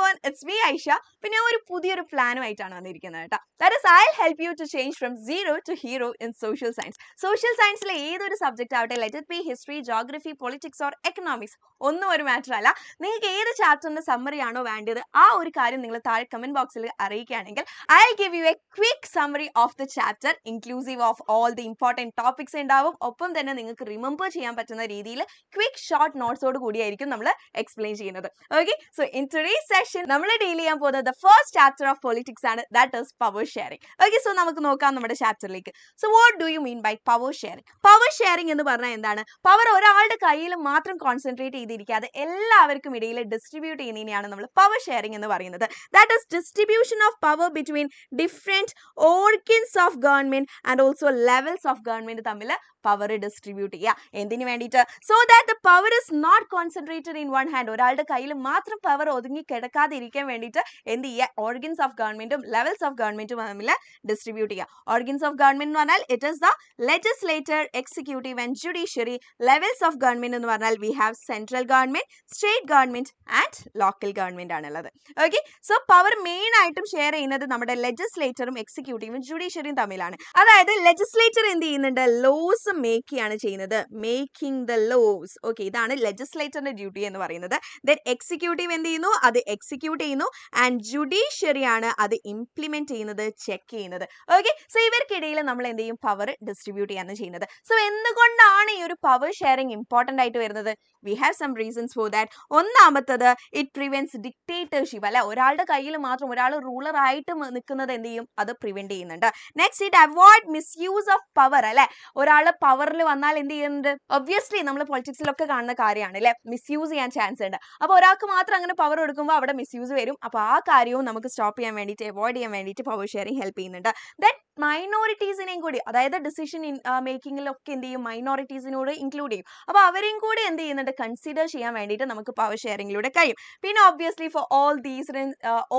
everyone, it's me Aisha. പിന്നെ ഒരു പുതിയൊരു പ്ലാനുമായിട്ടാണ് വന്നിരിക്കുന്നത് കേട്ടോ. That is, I'll help you to change from zero to hero in social science. Social scienceലെ ഏതൊരു subject ആവട്ടെ, let it be history, geography, politics or economics, ഒന്നും ഒരു matter അല്ല. നിങ്ങൾക്ക് ഏത് ചാപ്റ്ററിന്റെ സമ്മറി ആണോ വേണ്ടത് ആ ഒരു കാര്യം നിങ്ങൾ താഴെ കമന്റ് ബോക്സിൽ അറിയിക്കുകയാണെങ്കിൽ I'll give you a quick summary of the chapter inclusive of all the important topics ഉണ്ടാവും. ഒപ്പം തന്നെ നിങ്ങൾക്ക് റിമെമ്പർ ചെയ്യാൻ പറ്റുന്ന രീതിയിൽ ക്വിക്ക് ഷോർട്ട് നോട്ട്സോട് കൂടിയായിരിക്കും നമ്മൾ എക്സ്പ്ലെയിൻ ചെയ്യുന്നത്. Okay, so in today's session നമ്മൾ ഡീൽ ചെയ്യാൻ പോകുന്നത് the first chapter of politics ആണ്, that is power sharing. Okay, so നമുക്ക് നോക്കാം നമ്മുടെ ചാപ്റ്ററിലേക്ക്. So what do you mean by power sharing? Power sharing എന്ന് പറഞ്ഞാൽ എന്താണ്? പവർ ഒരാളുടെ കയ്യിൽ മാത്രം കോൺസെൻട്രേറ്റ് ചെയ്തിരിക്കാതെ എല്ലാവർക്കും ഇടയിൽ ഡിസ്ട്രിബ്യൂട്ട് ചെയ്യുന്നതിനെയാണ് നമ്മൾ പവർ ഷെയറിംഗ് എന്ന് പറയുന്നത്. That is distribution of power between different organs of government and also levels of government തമ്മിൽ പവർ ഡിസ്ട്രിബ്യൂട്ട് ചെയ്യുക. എന്തിനു വേണ്ടിയിട്ട്? So that the power is not concentrated in one hand. ഒരാളുടെ കയ്യിൽ മാത്രം പവർ ഒതുങ്ങി കിടക്കാതെ ഇരിക്കാൻ വേണ്ടിയിട്ട് എന്ത് ചെയ്യുക? ഓർഗൻസ് ഓഫ് ഗവൺമെന്റും ലെവൽസ് ഓഫ് ഗവൺമെന്റും തമ്മിൽ ഡിസ്ട്രിബ്യൂട്ട് ചെയ്യുക. ഓർഗൻസ് ഓഫ് ഗവൺമെന്റ് എന്ന് പറഞ്ഞാൽ it is the legislator, executive and judiciary. Levels of government എന്ന് പറഞ്ഞാൽ we have central government, state government and local government ആണുള്ളത്. ഓക്കെ, സോ പവർ മെയിൻ ആയിട്ടും ഷെയർ ചെയ്യുന്നത് നമ്മുടെ ലെജിസ്ലേറ്ററും എക്സിക്യൂട്ടീവും ജുഡീഷ്യറിയും തമ്മിലാണ്. അതായത് ലെജിസ്ലേറ്റർ എന്ത് ചെയ്യുന്നുണ്ട്? ലോസ് മേക്ക് ചെയ്യാണ് ചെയ്യുന്നത്, മേക്കിംഗ് ദ ലോസ്. ഓക്കെ, ഇതാണ് ലെജിസ്ലേറ്ററിന്റെ ഡ്യൂട്ടി എന്ന് പറയുന്നത്. ദെൻ എക്സിക്യൂട്ടീവ് എന്ത് ചെയ്യുന്നു? അത് എക്സിക്യൂട്ട് ചെയ്യുന്നു. ആൻഡ് ജുഡീഷ്യറി ആണ് അത് ഇംപ്ലിമെന്റ് ചെയ്യുന്നത്, ചെക്ക് ചെയ്യുന്നത്. ഓക്കെ, സോ ഇവർക്കിടയിൽ നമ്മൾ എന്ത് ചെയ്യും? പവർ ഡിസ്ട്രിബ്യൂട്ട് ചെയ്യാണ് ചെയ്യുന്നത്. സോ എന്തുകൊണ്ടാണ് ഈ ഒരു പവർ ഷെയറിംഗ് ഇമ്പോർട്ടന്റ് ആയിട്ട് വരുന്നത്? We have some reasons for that. ഒന്നാമത്തത്, ഇറ്റ് പ്രിവെന്റ്സ് ഡിക്റ്റേറ്റർഷിപ്പ്. അല്ലെ, ഒരാളുടെ കയ്യിൽ മാത്രം ഒരാൾ റൂളർ ആയിട്ട് നിൽക്കുന്നത് എന്ത് ചെയ്യും? അത് പ്രിവെന്റ് ചെയ്യുന്നുണ്ട്. Next, it avoid misuse of power. അല്ലെ, ഒരാൾ പവറിൽ വന്നാൽ എന്ത് ചെയ്യുന്നുണ്ട്? ഒബ്വിയസ്ലി നമ്മൾ പൊളിറ്റിക്സിലൊക്കെ കാണുന്ന കാര്യമാണ് അല്ലെ, മിസ്യൂസ് ചെയ്യാൻ ചാൻസ് ഉണ്ട്. അപ്പോൾ ഒരാൾക്ക് മാത്രം അങ്ങനെ പവർ കൊടുക്കുമ്പോൾ അവിടെ മിസ്യൂസ് വരും. അപ്പോൾ ആ കാര്യവും നമുക്ക് സ്റ്റോപ്പ് ചെയ്യാൻ വേണ്ടിയിട്ട്, അവോയ്ഡ് ചെയ്യാൻ വേണ്ടിയിട്ട് പവർ ഷെയറിംഗ് ഹെൽപ്പ് ചെയ്യുന്നുണ്ട്. ദെൻ മൈനോറിറ്റീസിനെയും കൂടി, അതായത് ഡിസിഷൻ മേക്കിങ്ങിലൊക്കെ എന്ത് ചെയ്യും? മൈനോറിറ്റീസിനോട് ഇൻക്ലൂഡ് ചെയ്യും. അപ്പോൾ അവരെയും കൂടി എന്ത് ചെയ്യുന്നുണ്ട്? കൺസിഡർ ചെയ്യാൻ വേണ്ടിയിട്ട് നമുക്ക് പവർ ഷെയറിംഗിലൂടെ കഴിയും. പിന്നെ obviously for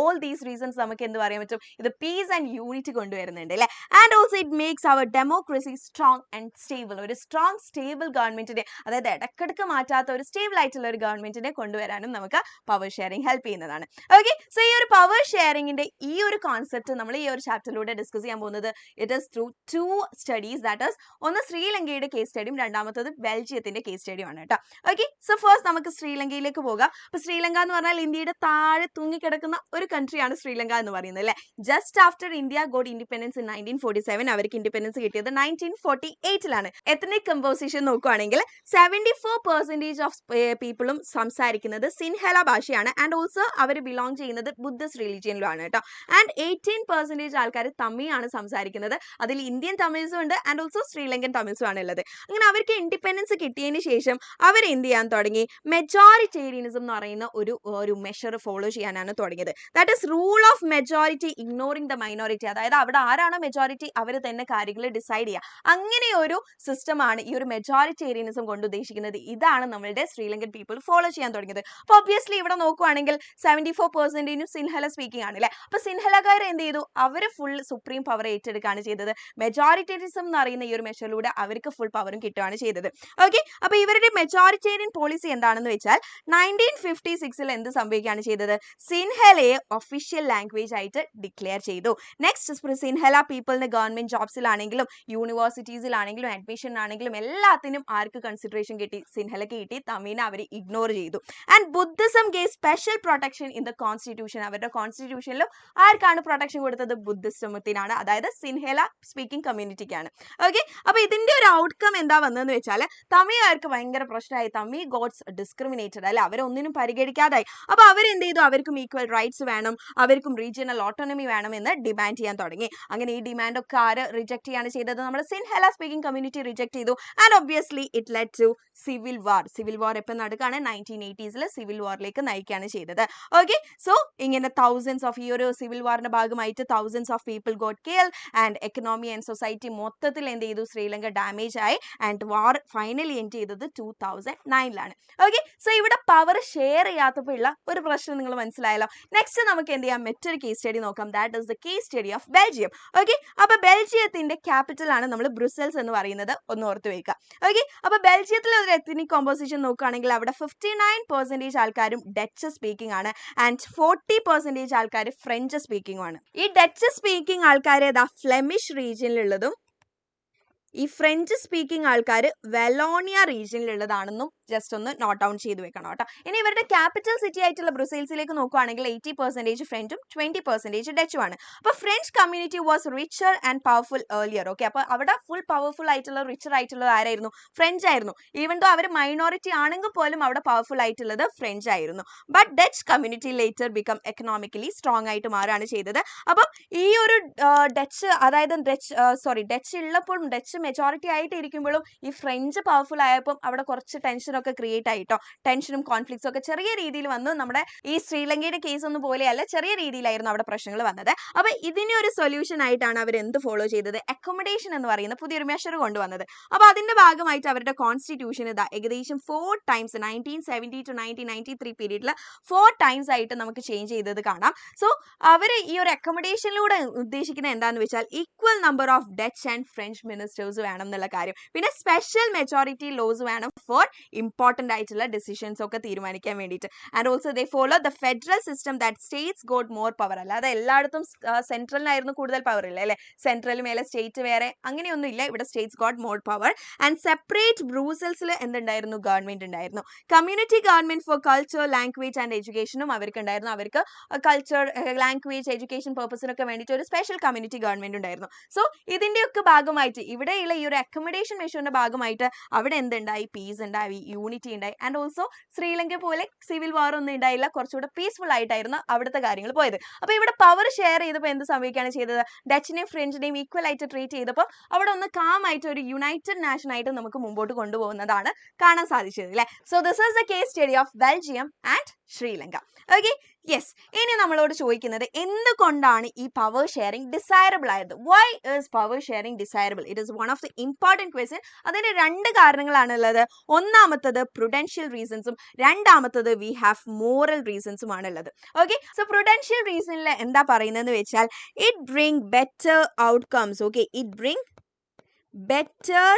all these reasons നമുക്ക് എന്ത് പറയാൻ പറ്റും? ഇത് പീസ് ആൻഡ് യൂണിറ്റി കൊണ്ടുവരുന്നുണ്ട് അല്ലേ. And also it makes our democracy strong and stable. ഒരു സ്ട്രോങ് സ്റ്റേബിൾ ഗവൺമെന്റിനെ, അതായത് ഇടക്കിടക്ക് മാറ്റാത്ത ഒരു സ്റ്റേബിൾ ആയിട്ടുള്ള ഒരു ഗവൺമെന്റിനെ കൊണ്ടുവരാനും നമുക്ക് പവർ ഷെയറിംഗ് ഹെൽപ്പ് ചെയ്യുന്നതാണ്. ഓക്കെ, സോ ഈ ഒരു പവർ ഷെയറിംഗിന്റെ ഈ ഒരു കോൺസെപ്റ്റ് നമ്മൾ ഈ ഒരു ചാപ്റ്ററിലൂടെ ഡിസ്കസ് ചെയ്യാൻ പോകുന്നത് it is through 2 studies. That is ഒന്ന് ശ്രീലങ്കയുടെ കേസ് സ്റ്റഡിയും രണ്ടാമത്തത് ബെൽജിയത്തിന്റെ കേസ് സ്റ്റഡിയും ആണ് കേട്ടോ. ഓക്കെ, സോ ഫസ്റ്റ് നമുക്ക് ശ്രീലങ്കയിലേക്ക് പോകാം. അപ്പൊ ശ്രീലങ്ക എന്ന് പറഞ്ഞാൽ ഇന്ത്യയുടെ താഴെ തൂങ്ങിക്കിടക്കുന്ന ഒരു കൺട്രിയാണ് ശ്രീലങ്ക എന്ന് പറയുന്നത് അല്ലെ. Just after India got independence in 1947, അവർക്ക് ഇൻഡിപെൻഡൻസ് കിട്ടിയത് 1948ലാണ്. എത്നിക് കമ്പോസിഷൻ നോക്കുകയാണെങ്കിൽ 74% ഓഫ് പീപ്പിളും സംസാരിക്കുന്നത് സിൻഹല ഭാഷയാണ്. ആൻഡ് ഓൾസോ അവർ ബിലോങ് ചെയ്യുന്നത് ബുദ്ധിസ്റ്റ് റിലീജിയനിലുമാണ് കേട്ടോ. ആൻഡ് 18% ആൾക്കാർ തമിഴാണ് സംസാരിക്കുന്നത്. അതിൽ ഇന്ത്യൻ തമിഴ്സും ഉണ്ട് ആൻഡ് ഓൾസോ ശ്രീലങ്കൻ തമിഴ്സും ആണ് ഉള്ളത്. അങ്ങനെ അവർക്ക് ഇൻഡിപെൻഡൻസ് കിട്ടിയതിന് ശേഷം അവർ എന്ത് ചെയ്യാൻ തുടങ്ങി? മെജോറിറ്റേറിയനിസം എന്ന് പറയുന്ന ഒരു മെഷർ ഫോളോ ചെയ്യാനാണ് തുടങ്ങിയത്. That is rule of majority ignoring the minority. അതായത് അവിടെ ആരാണോ മെജോറിറ്റി അവർ തന്നെ കാര്യങ്ങൾ ഡിസൈഡ് ചെയ്യുക. അങ്ങനെ ഒരു സിസ്റ്റമാണ് ഈ ഒരു മെജോറിറ്റേറിയനിസം കൊണ്ട് ഉദ്ദേശിക്കുന്നത്. ഇതാണ് നമ്മളുടെ ശ്രീലങ്കൻ പീപ്പിൾ ഫോളോ ചെയ്യാൻ തുടങ്ങിയത്. അപ്പോൾ ഒബ്വിയസ്ലി ഇവിടെ നോക്കുവാണെങ്കിൽ 74% സിൻഹല സ്പീക്കിംഗ് ആണ് അല്ലേ. അപ്പോൾ സിൻഹലക്കാർ എന്ത് ചെയ്തു? അവർ ഫുൾ സുപ്രീം പവർ ഏറ്റെടുക്കുകയാണ് ചെയ്തത്. മെജോറിറ്റേറിയനിസം എന്ന് പറയുന്ന ഈ ഒരു മെഷറിലൂടെ അവർക്ക് ഫുൾ പവറും കിട്ടുകയാണ് ചെയ്തത്. ഓക്കെ, അപ്പോൾ ഇവരുടെ മെജോറിറ്റേറിയൻ പോളിസി എന്താണെന്ന് വെച്ചാൽ 1956 എന്ത് സംഭവിക്കുകയാണ് ചെയ്തത്? സിൻഹലയെ ഒഫീഷ്യൽ ലാംഗ്വേജ് ആയിട്ട് ഡിക്ലെയർ ചെയ്തു. നെക്സ്റ്റ്, സിൻഹല പീപ്പിളിന് ഗവൺമെന്റ് ജോബ്സിലാണെങ്കിലും യൂണിവേഴ്സിറ്റീസിലാണെങ്കിലും അഡ്മിഷൻ ആണെങ്കിലും എല്ലാത്തിനും ആർക്ക് കൺസിഡറേഷൻ കിട്ടി? സിൻഹലക്ക് കിട്ടി. തമിഴിനെ അവർ ഇഗ്നോർ ചെയ്തു. And Buddhism gave special protection in the constitution. അവരുടെ കോൺസ്റ്റിറ്റ്യൂഷനിലും ആർക്കാണ് പ്രൊട്ടക്ഷൻ കൊടുത്തത്? ബുദ്ധിസമത്തിനാണ്, അതായത് സിൻഹല സ്പീക്കിംഗ് കമ്മ്യൂണിറ്റിക്കാണ്. ഓക്കെ, അപ്പൊ ഇതിന്റെ ഒരു ഔട്ട്കം എന്താ വന്നതെന്ന് വെച്ചാൽ തമിഴുകാർക്ക് ഭയങ്കര പ്രശ്നമായി. തമിഴ് ഗോട്ട്സ് ഡിസ്ക്രിമിനേറ്റഡ് അല്ലെ, അവരൊന്നിനും പരിഗണിക്കാതായി. അപ്പൊ അവരെന്ത് ചെയ്തു? അവർക്കും ഈക്വൽ റൈറ്റ്സ് വേണം, അവർക്കും റീജിയണൽ ഓട്ടോണമി വേണം എന്ന് ഡിമാൻഡ് ചെയ്യാൻ തുടങ്ങി. അങ്ങനെ ഈ ഡിമാൻഡ് ഒക്കെ ആര് റിജക്ട് ചെയ്യാണ് ചെയ്തത്? നമ്മൾ സിൻഹല സ്പീക്കിംഗ് കമ്മ്യൂണിറ്റി റിജക്ട് ചെയ്തു. And obviously it led to civil war. Civil war എപ്പോൾ നടക്കുകയാണ്? 1980s സിവിൽ വാറിലേക്ക് നയിക്കുകയാണ് ചെയ്തത്. ഓക്കെ, സോ ഇങ്ങനെ തൗസൻഡ്സ് ഓഫ് ഈ ഒരു സിവിൽ വാറിന്റെ ഭാഗമായിട്ട് thousands of people got killed and economy and society മൊത്തത്തിൽ എന്ത് ചെയ്തു? ശ്രീലങ്ക ഡാമേജ് ആയി. ആൻഡ് വാർ ഫൈനലി എൻഡ് ചെയ്തത് 2009ലാണ്. ഓക്കെ, സോ ഇവിടെ പവർ ഷെയർ ചെയ്യാത്തപ്പോൾ ഉള്ള ഒരു പ്രശ്നം നിങ്ങൾ മനസ്സിലായല്ലോ. നെക്സ്റ്റ് നമുക്ക് എന്ത് ചെയ്യാം? മറ്റൊരു കേസ് സ്റ്റഡി നോക്കാം. That is the case study of Belgium. Okay, അപ്പൊ ബെൽജിയത്തിന്റെ ക്യാപിറ്റൽ ആണ് നമ്മൾ ബ്രുസൽസ് എന്ന് പറയുന്നത്, ഒന്ന് ഓർത്ത് വെക്കുക. ഓക്കെ, അപ്പൊ ബെൽജിയത്തിലെ ഒരു എത്നിക് കോമ്പോസിഷൻ നോക്കുകയാണെങ്കിൽ അവിടെ 59% ആൾക്കാരും ഡച്ച് സ്പീക്കിംഗ് ആണ്. ആൻഡ് 40% ആൾക്കാർ ഫ്രഞ്ച് സ്പീക്കിംഗ് ആണ്. ഈ ഡച്ച് സ്പീക്കിംഗ് ആൾക്കാർ ഏതാ ഫ്ലെമിഷ് റീജിയനിലുള്ളതും ഈ ഫ്രഞ്ച് സ്പീക്കിംഗ് ആൾക്കാർ വെലോണിയ റീജിയനിലുള്ളതാണെന്നും ജസ്റ്റ് ഒന്ന് നോട്ട് ഡൗൺ ചെയ്ത് വെക്കണം കേട്ടോ. ഇനി ഇവരുടെ ക്യാപിറ്റൽ സിറ്റി ആയിട്ടുള്ള ബ്രസീൽസിലേക്ക് നോക്കുകയാണെങ്കിൽ 80% ഫ്രഞ്ചും 20% ഡച്ചുമാണ്. അപ്പോൾ French community was richer and powerful earlier. Okay, അപ്പോൾ അവിടെ ഫുൾ പവർഫുൾ ആയിട്ടുള്ള റിച്ചർ ആയിട്ടുള്ളത് ആരായിരുന്നു? ഫ്രഞ്ച് ആയിരുന്നു. ഈവൻ ദോ അവർ മൈനോറിറ്റി ആണെങ്കിൽ പോലും അവിടെ പവർഫുൾ ആയിട്ടുള്ളത് ഫ്രഞ്ച് ആയിരുന്നു. But Dutch community later become economically strong ആയിട്ട് മാറുകയാണ് ചെയ്തത്. അപ്പം ഈ ഒരു ഡച്ച്, അതായത് ഡച്ച് ഉള്ളപ്പോഴും ഡച്ച് മെജോറിറ്റി ആയിട്ട് ഇരിക്കുമ്പോഴും ഈ ഫ്രഞ്ച് പവർഫുൾ ആയപ്പോൾ അവിടെ കുറച്ച് ടെൻഷനൊക്കെ ക്രിയേറ്റ് ആയിട്ടോ. ടെൻഷനും കോൺഫ്ലിക്ട്സും ഒക്കെ ചെറിയ രീതിയിൽ വന്നു. നമ്മുടെ ഈ ശ്രീലങ്കയുടെ കേസ് ഒന്നും പോലെയല്ല, ചെറിയ രീതിയിലായിരുന്നു അവിടെ പ്രശ്നങ്ങൾ വന്നത്. അപ്പോൾ ഇതിന് ഒരു സൊല്യൂഷൻ ആയിട്ടാണ് അവർ എന്ത് ഫോളോ ചെയ്തത്? അക്കോമഡേഷൻ എന്ന് പറയുന്ന പുതിയൊരു മെഷർ കൊണ്ടുവന്നത്. അപ്പോൾ അതിന്റെ ഭാഗമായിട്ട് അവരുടെ കോൺസ്റ്റിറ്റ്യൂഷൻ ഇതാ ഏകദേശം 4 ടൈംസ് 1970 to 1993 പീരീഡിൽ 4 ടൈംസ് ആയിട്ട് നമുക്ക് ചേഞ്ച് ചെയ്തത് കാണാം. സോ അവർ ഈ ഒരു അക്കോമഡേഷനിലൂടെ ഉദ്ദേശിക്കുന്നത് എന്താണെന്ന് വെച്ചാൽ equal number of Dutch and French ministers വേണം എന്നുള്ള കാര്യം. പിന്നെ സ്പെഷ്യൽ മെജോറിറ്റി ലോസ് വേണം ഫോർ ഇമ്പോർട്ടൻ്റ് ആയിട്ടുള്ള ഡിസിഷൻസ് ഒക്കെ തീരുമാനിക്കാൻ വേണ്ടിയിട്ട്. And also they follow the federal system that States got more power. അല്ലാതെ എല്ലായിടത്തും സെൻട്രലിനായിരുന്നു കൂടുതൽ പവർ ഇല്ല അല്ലേ? സെൻട്രൽ മേലെ സ്റ്റേറ്റ് വേറെ അങ്ങനെയൊന്നും ഇല്ല. ഇവിടെ states got more power. And separate ബ്രൂസൽസിൽ എന്തുണ്ടായിരുന്നു? ഗവൺമെന്റ് ഉണ്ടായിരുന്നു. Community government for culture, language and എഡ്യൂക്കേഷനും അവർക്ക് ഉണ്ടായിരുന്നു. അവർക്ക് കൾച്ചർ, ലാംഗ്വേജ്, എഡ്യൂക്കേഷൻ പർപ്പസിനൊക്കെ വേണ്ടിയിട്ട് ഒരു സ്പെഷ്യൽ കമ്മ്യൂണിറ്റി ഗവൺമെന്റ് ഉണ്ടായിരുന്നു. സോ ഇതിന്റെയൊക്കെ ഭാഗമായിട്ട് ഇവിടെയുള്ള ഈ ഒരു അക്കോമഡേഷൻ മെഷറിന്റെ ഭാഗമായിട്ട് അവിടെ എന്തുണ്ടായി? പീസ് ഉണ്ടായി, യൂണിറ്റി ഉണ്ടായി. ആൻഡ് ഓൾസോ ശ്രീലങ്ക പോലെ സിവിൽ വാർ ഒന്നും ഉണ്ടായില്ല. കുറച്ചുകൂടെ പീസ്ഫുൾ ആയിട്ടായിരുന്നു അവിടുത്തെ കാര്യങ്ങൾ പോയത്. അപ്പോൾ ഇവിടെ പവർ ഷെയർ ചെയ്തപ്പോൾ എന്ത് സംഭവിക്കുകയാണ് ചെയ്തത്? ഡച്ചിനെയും ഫ്രഞ്ചിനെയും ഈക്വൽ ആയിട്ട് ട്രീറ്റ് ചെയ്തപ്പോൾ അവിടെ ഒന്ന് കാം ആയിട്ട് ഒരു യുണൈറ്റഡ് നാഷൻ ആയിട്ട് നമുക്ക് മുമ്പോട്ട് കൊണ്ടുപോകുന്നതാണ് കാണാൻ സാധിച്ചത് അല്ലേ? So this is the case study of Belgium and Sri Lanka. Okay, yes. ഇനി നമ്മളോട് ചോദിക്കുന്നത് എന്തുകൊണ്ടാണ് ഈ പവർ ഷെയറിംഗ് ഡിസൈറബിൾ ആയത്? Why is power sharing desirable? It is one of the important question. അതിന് 2 കാരണങ്ങളാണുള്ളത്. ഒന്നാമത്തത് പ്രുഡൻഷ്യൽ റീസൺസും, രണ്ടാമത്തത് വി ഹാവ് മോറൽ റീസൺസും ആണുള്ളത്. ഓക്കെ, സോ പ്രുഡൻഷ്യൽ റീസണിൽ എന്താ പറയുന്നതെന്ന് വെച്ചാൽ it bring better outcomes. Okay, it bring better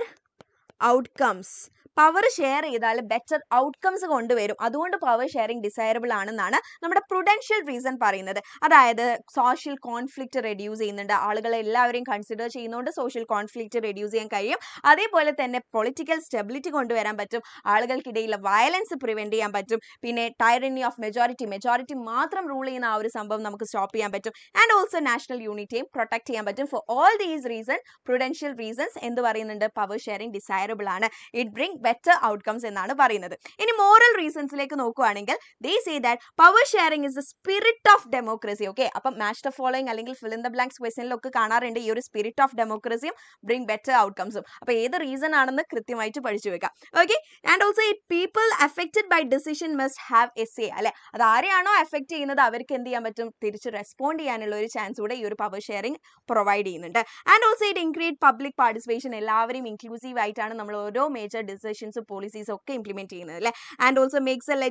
outcomes. Power share ചെയ്താൽ better outcomes കൊണ്ടുവരും. അതുകൊണ്ട് പവർ ഷെയറിംഗ് ഡിസൈറബിൾ ആണെന്നാണ് നമ്മുടെ പ്രുഡൻഷ്യൽ റീസൺ പറയുന്നത്. അതായത് സോഷ്യൽ കോൺഫ്ലിക്റ്റ് റെഡ്യൂസ് ചെയ്യുന്നുണ്ട്. ആളുകളെ എല്ലാവരെയും കൺസിഡർ ചെയ്യുന്നതുകൊണ്ട് സോഷ്യൽ കോൺഫ്ലിക്റ്റ് റെഡ്യൂസ് ചെയ്യാൻ കഴിയും. അതേപോലെ തന്നെ പൊളിറ്റിക്കൽ സ്റ്റെബിലിറ്റി കൊണ്ടുവരാൻ പറ്റും. ആളുകൾക്കിടയിലെ വയലൻസ് പ്രിവെന്റ് ചെയ്യാൻ പറ്റും. പിന്നെ ടൈറനി ഓഫ് മെജോറിറ്റി മാത്രം റൂൾ ചെയ്യുന്ന ആ ഒരു സംഭവം നമുക്ക് സ്റ്റോപ്പ് ചെയ്യാൻ പറ്റും. ആൻഡ് ഓൾസോ നാഷണൽ യൂണിറ്റിയും പ്രൊട്ടക്ട് ചെയ്യാൻ പറ്റും. For all these reason Prudential reasons എന്ത് പറയുന്നുണ്ട്? പവർ ഷെയറിംഗ് ഡിസൈറബിൾ ആണ്. ഇറ്റ് ബ്രിങ് ബെറ്റർ ഔട്ട്കംസ് എന്നാണ് പറയുന്നത്. ഇനി മോറൽ റീസൺസിലേക്ക് നോക്കുകയാണെങ്കിൽ they say that power sharing is the spirit of democracy. Okay, അപ്പം മാച്ച് ദ ഫോളോയിങ് അല്ലെങ്കിൽ ഫിൽ ഇൻ ദ ബ്ലാങ്ക്സ് ക്വസ്റ്റ്യനിലൊക്കെ കാണാറുണ്ട് ഈ ഒരു സ്പിരിറ്റ് ഓഫ് ഡെമോക്രസിയും ബ്രിങ് ബെറ്റർ ഔട്ട്കംസും. അപ്പോൾ ഏത് റീസൺ ആണെന്ന് കൃത്യമായിട്ട് പഠിച്ചു വെക്കാം. Okay, and also it people affected by decision must have a say. അല്ലെ, അത് ആരെയാണോ അഫക്റ്റ് ചെയ്യുന്നത് അവർക്ക് എന്ത് ചെയ്യാൻ പറ്റും? തിരിച്ച് റെസ്പോണ്ട് ചെയ്യാനുള്ള ഒരു ചാൻസ് കൂടെ ഈ ഒരു പവർ ഷെയറിംഗ് പ്രൊവൈഡ് ചെയ്യുന്നുണ്ട്. And also it increased public participation. എല്ലാവരെയും ഇൻക്ലൂസീവ് ആയിട്ടാണ് നമ്മൾ ഓരോ മേജർ ഡിസിഷൻസും പോളിസീസും ഒക്കെ ഇംപ്ലിമെന്റ് ചെയ്യുന്നത് അല്ലേ? And also makes A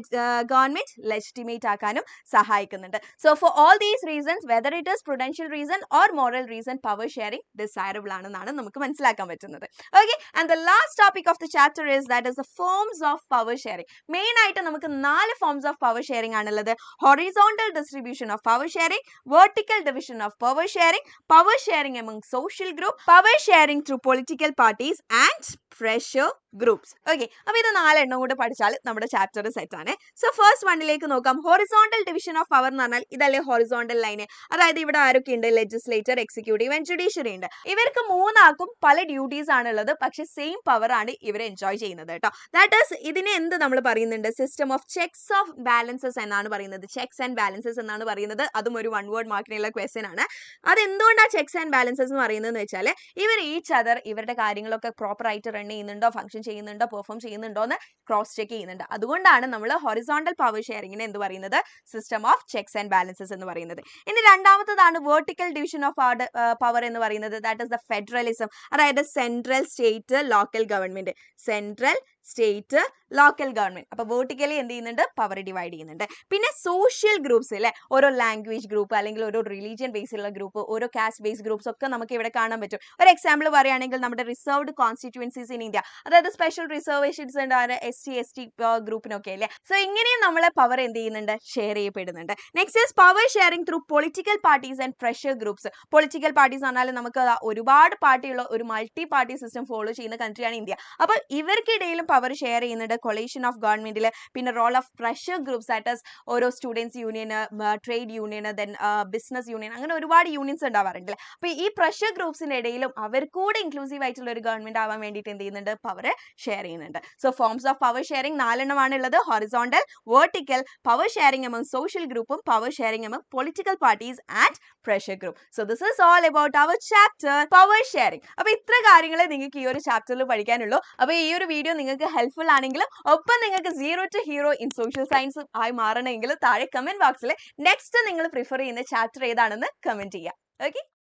government legitimate ആക്കാനും സഹായിക്കുന്നുണ്ട്. So for all these reasons whether it is Prudential reason or moral reason power sharing desirable ആണെന്നാണ് നമുക്ക് മനസ്സിലാക്കാൻ പറ്റുന്നത്. Okay, and the last topic of the chapter is that is the forms of power sharing. Main ആയിട്ട് നമുക്ക് 4 forms of power sharing ആണുള്ളത്. Horizontal distribution of power sharing, vertical division of power sharing among social group, power sharing through political parties and pressure groups. Okay, അപ്പോൾ ഇത് 4 എണ്ണം കൂടെ പഠിച്ചാൽ നമ്മുടെ chapter set ആണ്. സോ ഫസ്റ്റ് വണ്ണിലേക്ക് നോക്കാം. ഹൊറിസോണ്ടൽ ഡിവിഷൻ ഓഫ് പവർ എന്ന് പറഞ്ഞാൽ ഇതല്ലേ ഹൊറിസോണ്ടൽ ലൈന്. അതായത് ഇവിടെ ആരൊക്കെ ഉണ്ട്? ലെജിസ്ലേച്ചർ, എക്സിക്യൂട്ടീവ് ആൻഡ് ജുഡീഷ്യറി ഉണ്ട്. ഇവർക്ക് 3 ആൾക്കും പല ഡ്യൂട്ടീസ് ആണുള്ളത്. പക്ഷെ സെയിം പവർ ആണ് ഇവർ എൻജോയ് ചെയ്യുന്നത് കേട്ടോ. ദാറ്റ് ഈസ് ഇതിനെ എന്ത് നമ്മൾ പറയുന്നുണ്ട്? System of checks of balances എന്നാണ് പറയുന്നത്. ചെക്സ് ആൻഡ് ബാലൻസസ് എന്നാണ് പറയുന്നത്. അതും ഒരു 1 വേർഡ് മാർക്കിനുള്ള ക്വസ്റ്റ്യൻ ആണ്. അതെന്തുകൊണ്ടാണ് ചെക്സ് ആൻഡ് ബാലൻസസ് എന്ന് പറയുന്നത് വെച്ചാൽ ഇവർ ഈച്ച് അതർ ഇവരുടെ കാര്യങ്ങളൊക്കെ പ്രോപ്പർ ആയിട്ട് റൺ ചെയ്യുന്നുണ്ടോ, ഫംഗ്ഷൻ ചെയ്യുന്നുണ്ടോ, പെർഫോം ചെയ്യുന്നുണ്ടോ എന്ന് ക്രോസ് ചെക്ക് ചെയ്യുന്നുണ്ട്. അതുകൊണ്ടാണ് നമ്മൾ ഹൊറിസോണ്ടൽ പവർ ഷെയറിംഗിനെ എന്ത് പറയുന്നത്? System of checks and balances എന്ന് പറയുന്നത്. ഇനി രണ്ടാമത്തതാണ് വെർട്ടിക്കൽ ഡിവിഷൻ ഓഫ് പവർ എന്ന് പറയുന്നത്. That is the federalism. അതായത് central, state, local government. Central, state, local government. അപ്പൊ വേർട്ടിക്കലി എന്ത് ചെയ്യുന്നുണ്ട്? പവർ ഡിവൈഡ് ചെയ്യുന്നുണ്ട്. പിന്നെ സോഷ്യൽ ഗ്രൂപ്പ്സ് അല്ലെ, ഓരോ ലാംഗ്വേജ് ഗ്രൂപ്പ് അല്ലെങ്കിൽ ഓരോ റിലീജിയൻ ബേസിലുള്ള ഗ്രൂപ്പ്, ഓരോ കാസ്റ്റ് ബേസ് ഗ്രൂപ്പ്സ് ഒക്കെ നമുക്ക് ഇവിടെ കാണാൻ പറ്റും. ഒരു എക്സാമ്പിൾ പറയുകയാണെങ്കിൽ നമ്മുടെ റിസർവ്ഡ് കോൺസ്റ്റിറ്റ്യുവൻസീസ് ഇൻ ഇന്ത്യ, അതായത് സ്പെഷ്യൽ റിസർവേഷൻസ് ഉണ്ട് SC ST ഗ്രൂപ്പിനൊക്കെ അല്ലേ. സോ ഇങ്ങനെയും നമ്മളെ പവർ എന്ത് ചെയ്യുന്നുണ്ട്? ഷെയർ ചെയ്യപ്പെടുന്നുണ്ട്. Next is power sharing through political parties and pressure groups. Political parties പറഞ്ഞാൽ നമുക്ക് ഒരുപാട് പാർട്ടിയുള്ള ഒരു മൾട്ടി പാർട്ടി സിസ്റ്റം ഫോളോ ചെയ്യുന്ന കൺട്രിയാണ് ഇന്ത്യ. അപ്പൊ ഇവർക്കിടയിലും പവർ ഷെയർ ചെയ്യുന്നുണ്ട് കൊളീഷൻ ഓഫ് ഗവൺമെന്റിൽ. പിന്നെ റോൾ ഓഫ് പ്രഷർ ഗ്രൂപ്പ്സ് ആയിട്ട് ഓരോ students union, trade union, then business union, അങ്ങനെ ഒരുപാട് യൂണിയൻസ് ഉണ്ടാവാറുണ്ട്. അപ്പൊ ഈ പ്രഷർ ഗ്രൂപ്പ്സിന്റെ ഇടയിലും അവർക്കൂടെ ഇൻക്ലൂസീവ് ആയിട്ടുള്ള ഒരു ഗവൺമെന്റ് ആവാൻ വേണ്ടിയിട്ട് എന്ത് ചെയ്യുന്നുണ്ട്? പവർ ഷെയർ ചെയ്യുന്നുണ്ട്. So forms of power sharing 4 ഉള്ളത്. Horizontal, vertical, power sharing among social ഗ്രൂപ്പും power sharing among political parties and pressure group. So this is all about our chapter power sharing. അപ്പൊ ഇത്ര കാര്യങ്ങളെ നിങ്ങൾക്ക് ഈ ഒരു ചാപ്റ്ററിൽ പഠിക്കാനുള്ളൂ. അപ്പൊ ഈ ഒരു വീഡിയോ നിങ്ങൾക്ക് ഹെൽപ്ഫുൾ ആണെങ്കിൽ, ഒപ്പം നിങ്ങൾക്ക് 0 to hero in social science ആയി മാറണമെങ്കിൽ താഴെ കമന്റ് ബോക്സിൽ നെക്സ്റ്റ് നിങ്ങൾ പ്രിഫർ ചെയ്യുന്ന ചാപ്റ്റർ ഏതാണെന്ന് കമന്റ് ചെയ്യാം. ഓക്കെ.